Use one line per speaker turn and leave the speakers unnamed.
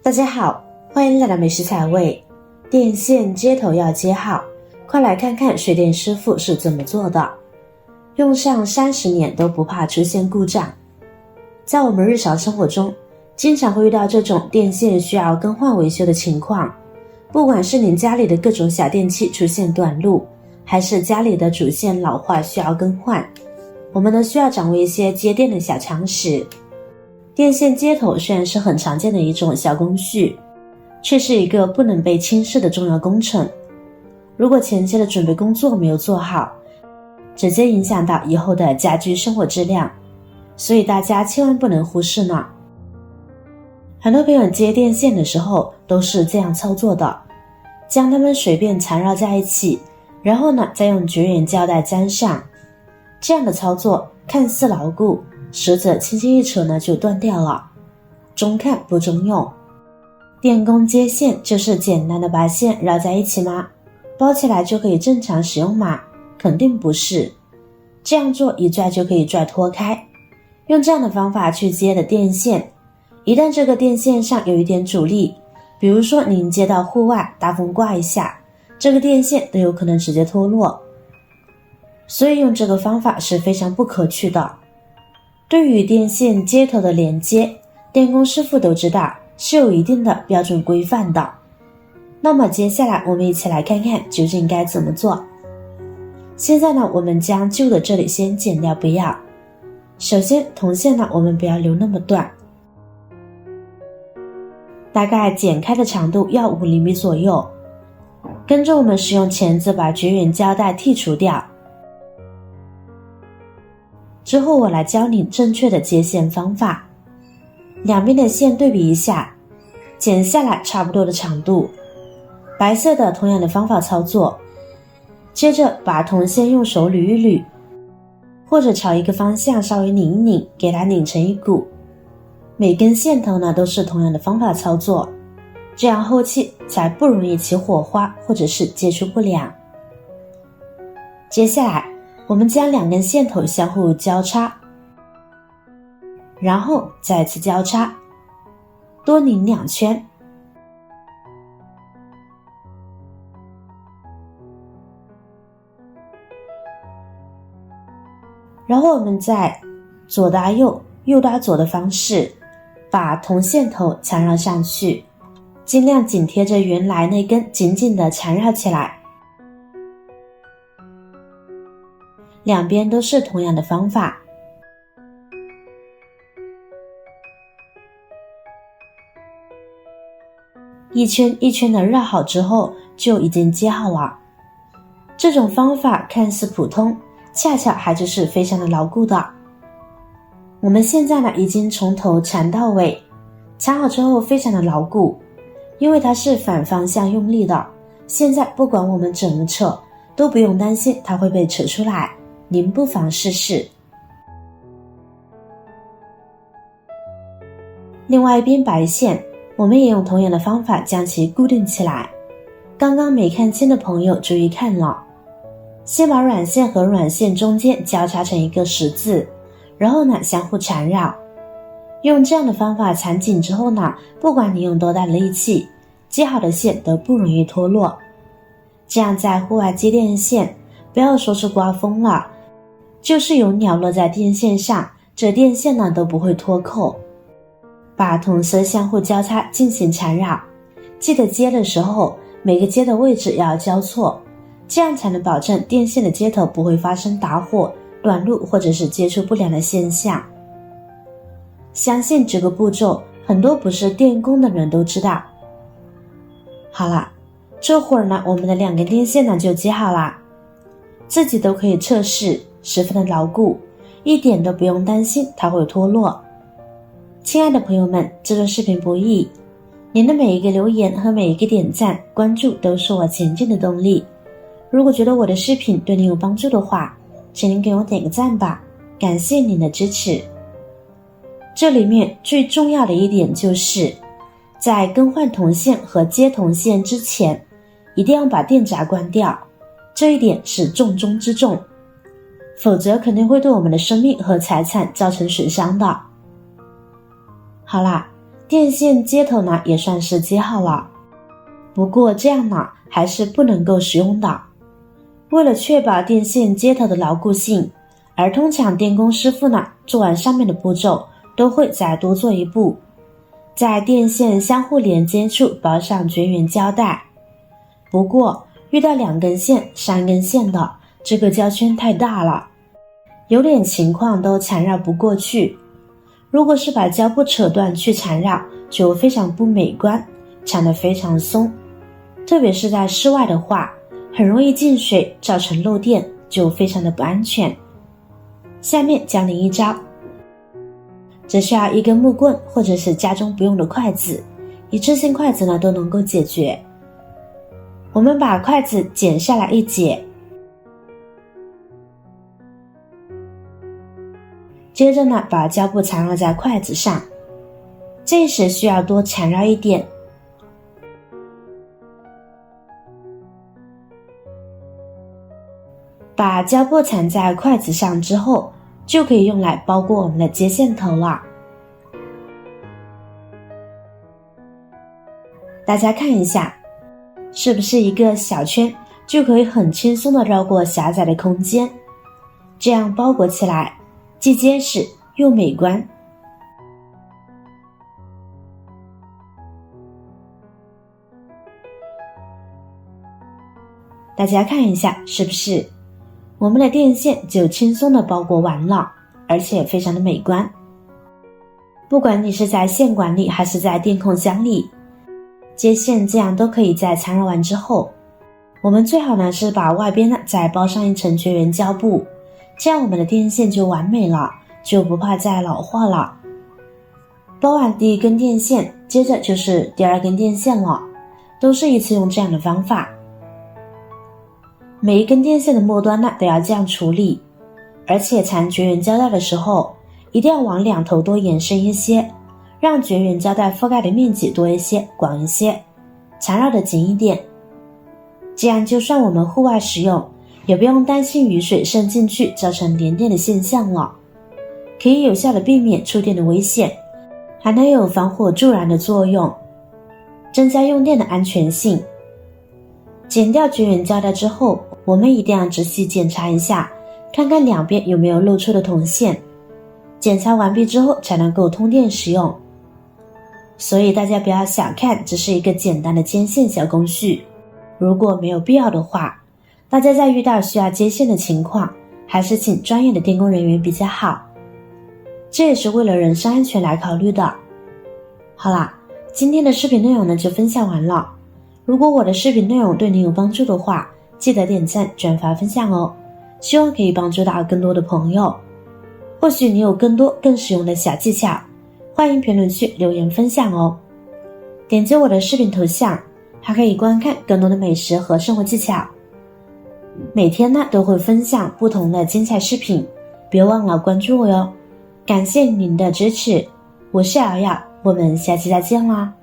大家好，欢迎来到美食彩味。电线接头要接好，快来看看水电师傅是怎么做的。用上30年都不怕出现故障。在我们日常生活中，经常会遇到这种电线需要更换维修的情况。不管是您家里的各种小电器出现短路，还是家里的主线老化需要更换，我们都需要掌握一些接电的小常识。电线接头虽然是很常见的一种小工序，却是一个不能被轻视的重要工程。如果前期的准备工作没有做好，直接影响到以后的家居生活质量，所以大家千万不能忽视呢。很多朋友接电线的时候都是这样操作的，将它们随便缠绕在一起，然后呢再用绝缘胶带粘上。这样的操作看似牢固，实则轻轻一扯呢就断掉了，中看不中用。电工接线就是简单的把线绕在一起吗？包起来就可以正常使用吗？肯定不是。这样做一拽就可以拽脱开。用这样的方法去接的电线，一旦这个电线上有一点阻力，比如说您接到户外大风刮一下，这个电线都有可能直接脱落。所以用这个方法是非常不可取的。对于电线接头的连接，电工师傅都知道是有一定的标准规范的。那么接下来我们一起来看看究竟该怎么做。现在呢，我们将旧的这里先剪掉不要。首先铜线呢，我们不要留那么短，大概剪开的长度要5厘米左右。跟着我们使用钳子把绝缘胶带剔除掉。之后我来教你正确的接线方法。两边的线对比一下，剪下来差不多的长度。白色的同样的方法操作。接着把铜线用手捋一捋，或者朝一个方向稍微拧一拧，给它拧成一股。每根线头呢都是同样的方法操作，这样后期才不容易起火花或者是接触不良。接下来我们将两根线头相互交叉，然后再次交叉，多拧2圈。然后我们再左搭右，右搭左的方式，把铜线头缠绕上去，尽量紧贴着原来那根紧紧的缠绕起来。两边都是同样的方法。一圈一圈的绕好之后，就已经接好了。这种方法看似普通，恰巧还就是非常的牢固的。我们现在呢已经从头缠到尾，缠好之后非常的牢固，因为它是反方向用力的，现在不管我们怎么扯，都不用担心它会被扯出来，您不妨试试。另外一边白线，我们也用同样的方法将其固定起来。刚刚没看清的朋友注意看了。先把软线和软线中间交叉成一个十字，然后呢相互缠绕。用这样的方法缠紧之后呢，不管你用多大的力气，接好的线都不容易脱落。这样在户外接电线，不要说是刮风了，就是有鸟落在电线上，这电线呢都不会脱扣。把铜丝相互交叉进行缠绕，记得接的时候每个接的位置要交错，这样才能保证电线的接头不会发生打火、短路或者是接触不良的现象。相信这个步骤很多不是电工的人都知道。好了，这会儿呢我们的2根电线呢就接好了，自己都可以测试，十分的牢固，一点都不用担心它会脱落。亲爱的朋友们，制作视频不易，您的每一个留言和每一个点赞、关注都是我前进的动力。如果觉得我的视频对您有帮助的话，请您给我点个赞吧，感谢您的支持。这里面最重要的一点就是，在更换铜线和接铜线之前，一定要把电闸关掉，这一点是重中之重，否则肯定会对我们的生命和财产造成损伤的。好啦，电线接头呢也算是接好了，不过这样呢还是不能够使用的。为了确保电线接头的牢固性，而通常电工师傅呢做完上面的步骤都会再多做一步，在电线相互连接处包上绝缘胶带。不过遇到2根线、3根线的，这个胶圈太大了，有点情况都缠绕不过去。如果是把胶布扯断去缠绕，就非常不美观，缠得非常松，特别是在室外的话，很容易进水，造成漏电，就非常的不安全。下面教您一招，只需要一根木棍或者是家中不用的筷子，一次性筷子呢都能够解决。我们把筷子剪下来一截，接着呢把胶布缠绕在筷子上，这时需要多缠绕一点。把胶布缠在筷子上之后，就可以用来包裹我们的接线头了。大家看一下，是不是一个小圈就可以很轻松地绕过狭窄的空间，这样包裹起来既结实又美观。大家看一下，是不是我们的电线就轻松地包裹完了，而且非常的美观。不管你是在线管里还是在电控箱里，接线这样都可以在缠绕完之后，我们最好呢是把外边呢再包上一层绝缘胶布，这样我们的电线就完美了，就不怕再老化了。包完第1根电线，接着就是第2根电线了，都是一次用这样的方法。每一根电线的末端呢都要这样处理，而且缠绝缘胶带的时候，一定要往2头多延伸一些，让绝缘胶带覆盖的面积多一些、广一些，缠绕的紧一点。这样就算我们户外使用，也不用担心雨水渗进去造成连电的现象了，可以有效的避免触电的危险，还能有防火助燃的作用，增加用电的安全性。剪掉绝缘胶带之后，我们一定要仔细检查一下，看看两边有没有露出的铜线。检查完毕之后才能够通电使用。所以大家不要小看，只是一个简单的接线小工序。如果没有必要的话，大家在遇到需要接线的情况，还是请专业的电工人员比较好。这也是为了人身安全来考虑的。好啦，今天的视频内容呢就分享完了。如果我的视频内容对你有帮助的话，记得点赞、转发、分享哦。希望可以帮助到更多的朋友。或许你有更多更实用的小技巧，欢迎评论区留言分享哦。点击我的视频头像，还可以观看更多的美食和生活技巧。每天呢都会分享不同的精彩视频，别忘了关注我哟。感谢您的支持，我是瑶瑶，我们下期再见啦。